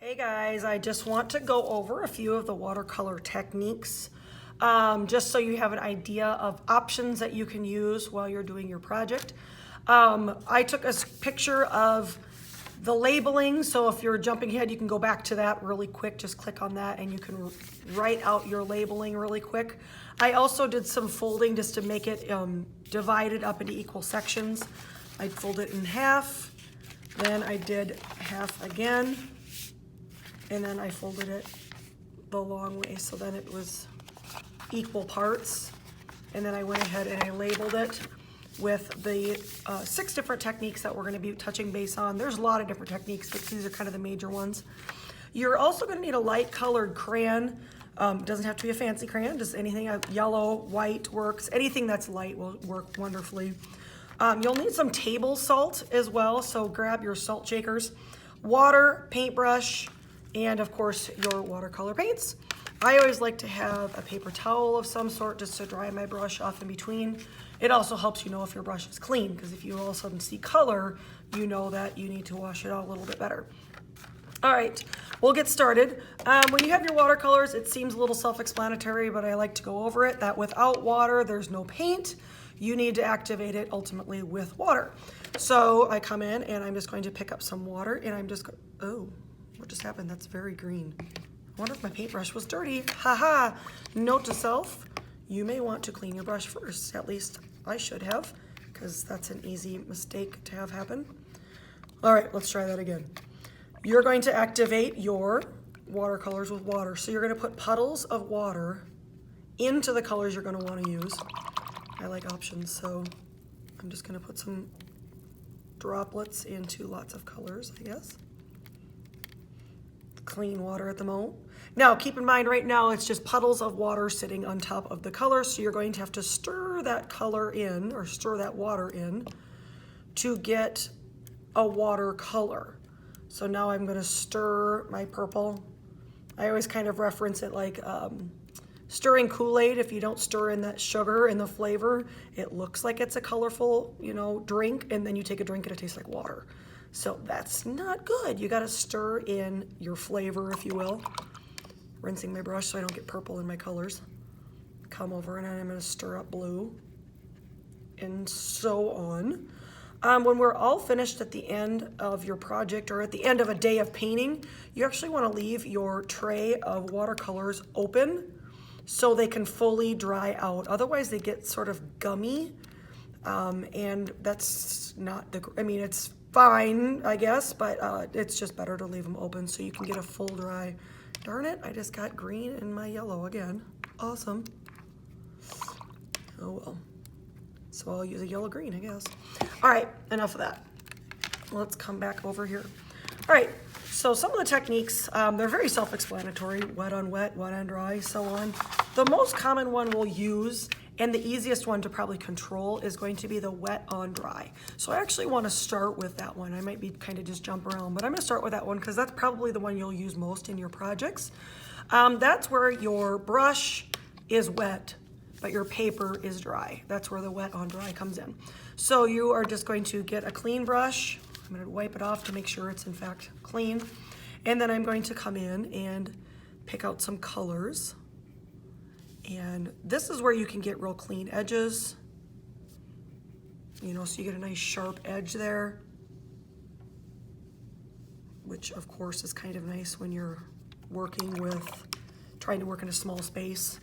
Hey guys, I just want to go over a few of the watercolor techniques just so you have an idea of options that you can use while you're doing your project. I took a picture of the labeling, so if you're jumping ahead, you can go back to that really quick. Just click on that and you can write out your labeling really quick. I also did some folding just to make it divided up into equal sections. I'd fold it in half, then I did half again, and then I folded it the long way so then it was equal parts. And then I went ahead and I labeled it with the 6 different techniques that we're going to be touching base on. There's a lot of different techniques, but these are kind of the major ones. You're also going to need a light colored crayon. Doesn't have to be a fancy crayon, just anything, yellow, white works. Anything that's light will work wonderfully. You'll need some table salt as well, so grab your salt shakers, water, paintbrush, and of course your watercolor paints. I always like to have a paper towel of some sort just to dry my brush off in between. It also helps you know if your brush is clean, because if you all of a sudden see color, you know that you need to wash it out a little bit better. All right, we'll get started. When you have your watercolors, it seems a little self-explanatory, but I like to go over it, that without water, there's no paint. You need to activate it ultimately with water. So I come in and I'm just going to pick up some water and I'm just, oh, what just happened? That's very green. I wonder if my paintbrush was dirty. Haha. Note to self, you may want to clean your brush first. At least I should have, because that's an easy mistake to have happen. All right, let's try that again. You're going to activate your watercolors with water. So you're going to put puddles of water into the colors you're going to want to use. I like options, so I'm just going to put some droplets into lots of colors, I guess. Clean water at the moment. Now, keep in mind right now it's just puddles of water sitting on top of the color, so you're going to have to stir that color in, or stir that water in, to get a watercolor. So now I'm going to stir my purple. I always kind of reference it like stirring Kool-Aid. If you don't stir in that sugar and the flavor, it looks like it's a colorful, drink, and then you take a drink and it tastes like water. So that's not good. You got to stir in your flavor, if you will. Rinsing my brush so I don't get purple in my colors. Come over and I'm going to stir up blue, and so on. When we're all finished at the end of your project, or at the end of a day of painting, you actually want to leave your tray of watercolors open so they can fully dry out. Otherwise they get sort of gummy, and that's not it's fine, I guess, but it's just better to leave them open so you can get a full dry. Darn it, I just got green in my yellow again. Awesome. Oh well. So I'll use a yellow-green, I guess. All right, enough of that. Let's come back over here. All right, so some of the techniques, they're very self-explanatory. Wet on wet, wet on dry, so on. The most common one we'll use, and the easiest one to probably control, is going to be the wet on dry. So I actually want to start with that one. I might be kind of just jump around, but I'm going to start with that one because that's probably the one you'll use most in your projects. That's where your brush is wet, but your paper is dry. That's where the wet on dry comes in. So you are just going to get a clean brush. I'm going to wipe it off to make sure it's in fact clean. And then I'm going to come in and pick out some colors. And this is where you can get real clean edges, so you get a nice sharp edge there, which of course is kind of nice when you're trying to work in a small space.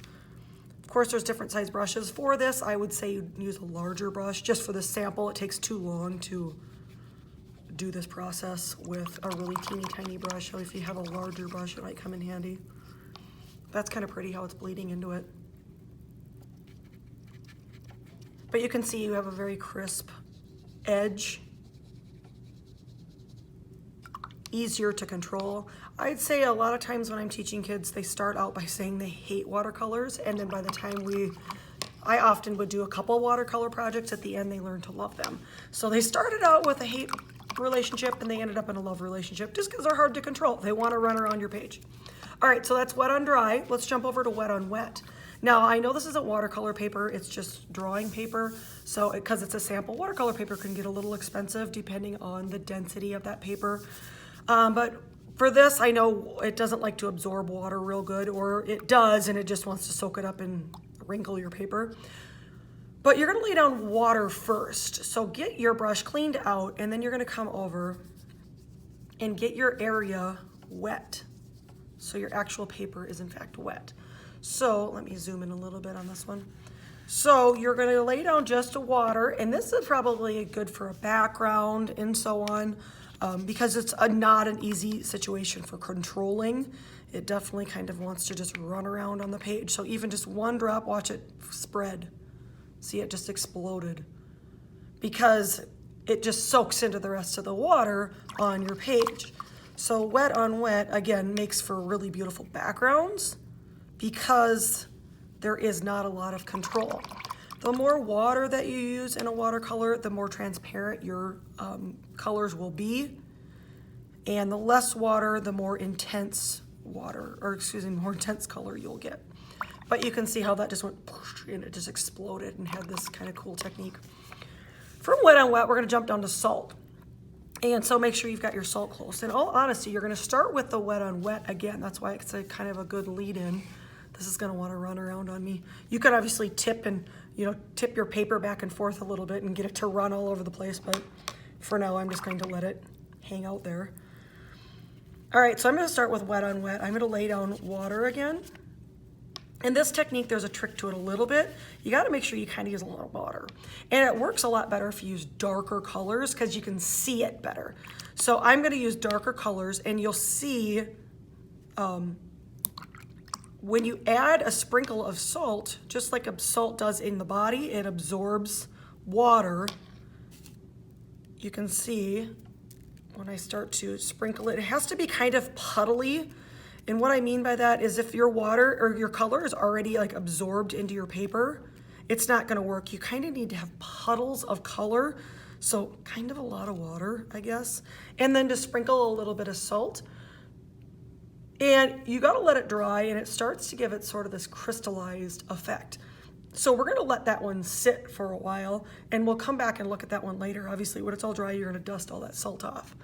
Of course, there's different size brushes. For this, I would say you'd use a larger brush. Just for the sample, it takes too long to do this process with a really teeny tiny brush. So if you have a larger brush, it might come in handy. That's kind of pretty how it's bleeding into it. But you can see you have a very crisp edge. Easier to control. I'd say a lot of times when I'm teaching kids, they start out by saying they hate watercolors, and then by the time I often would do a couple watercolor projects, at the end they learn to love them. So they started out with a hate relationship and they ended up in a love relationship just because they're hard to control. They want to run around your page. All right, so that's wet on dry. Let's jump over to wet on wet. Now, I know this isn't watercolor paper, it's just drawing paper. So, because it's a sample, watercolor paper can get a little expensive depending on the density of that paper. But For this, I know it doesn't like to absorb water real good, or it does and it just wants to soak it up and wrinkle your paper. But you're gonna lay down water first. So get your brush cleaned out, and then you're gonna come over and get your area wet. So your actual paper is in fact wet. So let me zoom in a little bit on this one. So you're gonna lay down just water, and this is probably good for a background and so on, because it's not an easy situation for controlling. It definitely kind of wants to just run around on the page. So even just one drop, watch it spread. See, it just exploded because it just soaks into the rest of the water on your page. So wet on wet, again, makes for really beautiful backgrounds because there is not a lot of control. The more water that you use in a watercolor, the more transparent your colors will be. And the less water, the more intense more intense color you'll get. But you can see how that just went and it just exploded and had this kind of cool technique. From wet on wet, we're gonna jump down to salt. And so make sure you've got your salt close. In all honesty, you're gonna start with the wet on wet again. That's why it's a kind of a good lead in. This is gonna wanna run around on me. You could obviously tip your paper back and forth a little bit and get it to run all over the place, but for now, I'm just going to let it hang out there. All right, so I'm gonna start with wet on wet. I'm gonna lay down water again. In this technique, there's a trick to it a little bit. You gotta make sure you kind of use a lot of water. And it works a lot better if you use darker colors because you can see it better. So I'm gonna use darker colors, and you'll see when you add a sprinkle of salt, just like salt does in the body, it absorbs water. You can see when I start to sprinkle it, it has to be kind of puddly. And what I mean by that is if your water or your color is already like absorbed into your paper, it's not gonna work. You kind of need to have puddles of color. So kind of a lot of water, I guess. And then to sprinkle a little bit of salt. And you gotta let it dry, and it starts to give it sort of this crystallized effect. So we're gonna let that one sit for a while, and we'll come back and look at that one later. Obviously, when it's all dry, you're gonna dust all that salt off.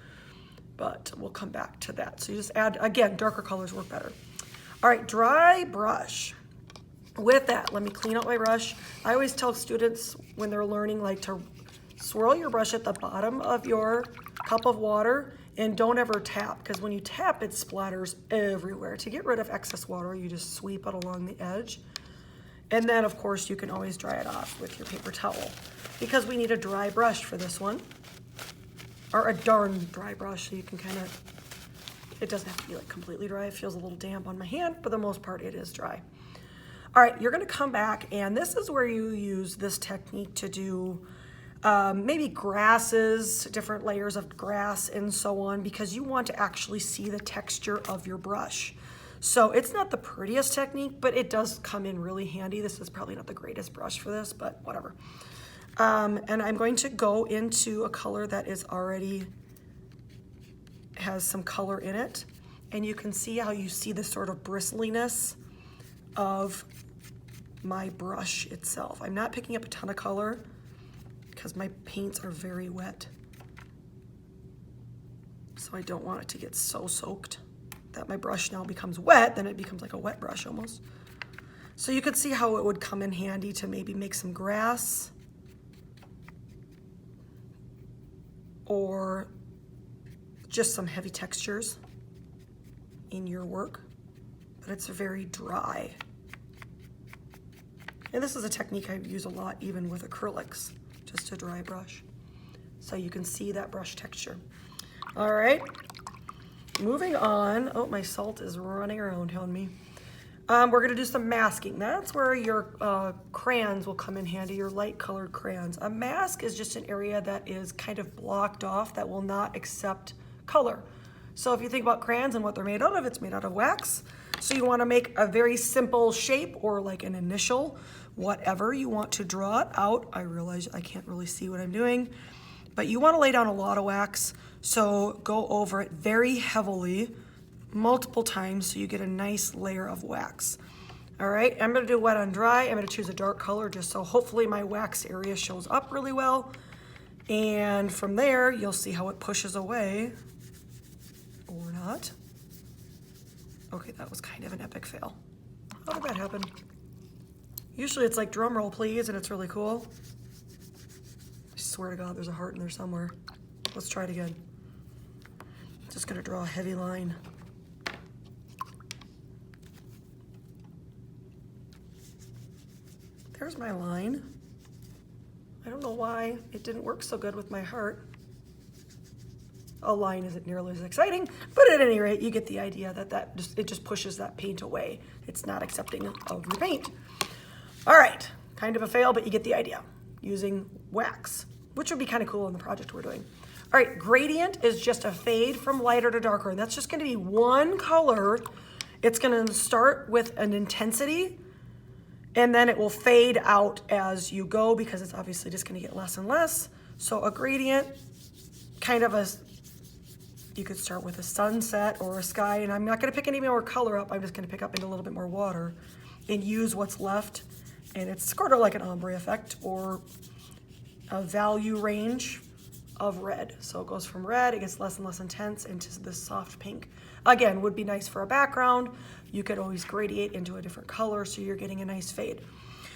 But we'll come back to that. So you just add, again, darker colors work better. All right, dry brush. With that, let me clean out my brush. I always tell students when they're learning, like, to swirl your brush at the bottom of your cup of water and don't ever tap, because when you tap, it splatters everywhere. To get rid of excess water, you just sweep it along the edge. And then, of course, you can always dry it off with your paper towel, because we need a dry brush for this one. Or a darn dry brush, so you can kind of, it doesn't have to be like completely dry. It feels a little damp on my hand. For the most part, it is dry. All right, you're gonna come back, and this is where you use this technique to do maybe grasses, different layers of grass and so on, because you want to actually see the texture of your brush. So it's not the prettiest technique, but it does come in really handy. This is probably not the greatest brush for this, but whatever. And I'm going to go into a color that is already has some color in it. And you can see how you see the sort of bristliness of my brush itself. I'm not picking up a ton of color because my paints are very wet. So I don't want it to get so soaked that my brush now becomes wet, then it becomes like a wet brush almost. So you could see how it would come in handy to maybe make some grass or just some heavy textures in your work, but it's very dry. And this is a technique I use a lot even with acrylics, just a dry brush. So you can see that brush texture. All right, moving on. Oh, my salt is running around on me. We're gonna do some masking. That's where your crayons will come in handy, your light colored crayons. A mask is just an area that is kind of blocked off that will not accept color. So if you think about crayons and what they're made out of, it's made out of wax. So you wanna make a very simple shape or like an initial, whatever you want to draw it out. I realize I can't really see what I'm doing, but you wanna lay down a lot of wax. So go over it very heavily, multiple times, so you get a nice layer of wax. All right, I'm gonna do wet on dry. I'm gonna choose a dark color just so hopefully my wax area shows up really well. And from there, you'll see how it pushes away, or not. Okay, that was kind of an epic fail. How did that happen? Usually it's like drum roll please, and it's really cool. I swear to God, there's a heart in there somewhere. Let's try it again. Just gonna draw a heavy line. There's my line. I don't know why it didn't work so good with my heart. A line isn't nearly as exciting, but at any rate, you get the idea that it just pushes that paint away. It's not accepting of your paint. All right, kind of a fail, but you get the idea. Using wax, which would be kind of cool in the project we're doing. All right, gradient is just a fade from lighter to darker, and that's just gonna be one color. It's gonna start with an intensity, and then it will fade out as you go because it's obviously just gonna get less and less. So a gradient, kind of you could start with a sunset or a sky, and I'm not gonna pick any more color up, I'm just gonna pick up into a little bit more water and use what's left. And it's sort of like an ombre effect or a value range of red. So it goes from red, it gets less and less intense into this soft pink. Again, would be nice for a background. You could always gradiate into a different color so you're getting a nice fade.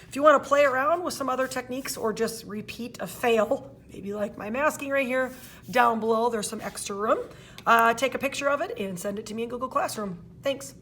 If you want to play around with some other techniques or just repeat a fail, maybe like my masking right here, down below there's some extra room. Take a picture of it and send it to me in Google Classroom. Thanks.